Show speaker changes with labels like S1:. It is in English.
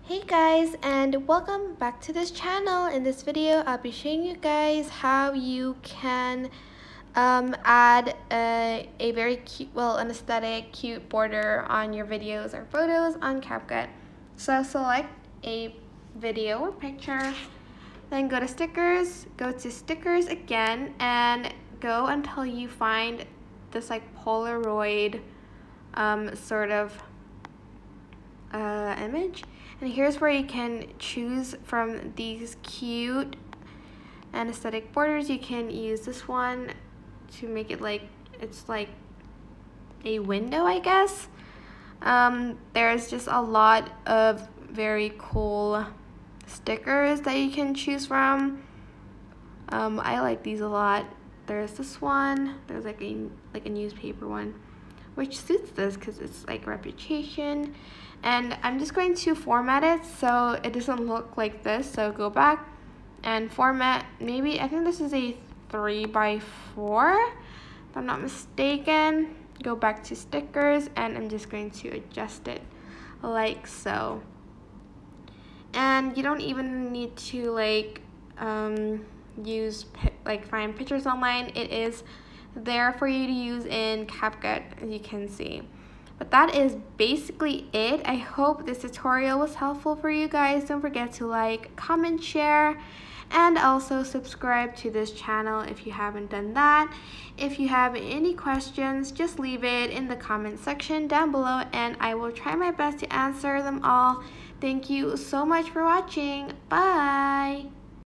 S1: Hey guys, and welcome back to this channel. In this video I'll be showing you guys how you can add a very cute, an aesthetic cute border on your videos or photos on CapCut. So select a video or picture, then go to stickers, go to stickers again, and go until you find this like Polaroid sort of image. And here's where you can choose from these cute and aesthetic borders. You can use this one to make it like it's like a window, I guess. There's just a lot of very cool stickers that you can choose from. I like these a lot. There's this one. There's like a newspaper one, which suits this because it's like reputation. And I'm just going to format it so it doesn't look like this. So go back and format. Maybe I think this is a 3x4 if I'm not mistaken. Go back to stickers and I'm just going to adjust it like so. And you don't even need to find pictures online. It is there for you to use in CapCut, as you can see. But that is basically it. I hope this tutorial was helpful for you guys. Don't forget to like, comment, share, and also subscribe to this channel if you haven't done that. If you have any questions, just leave it in the comment section down below and I will try my best to answer them all. Thank you so much for watching. Bye!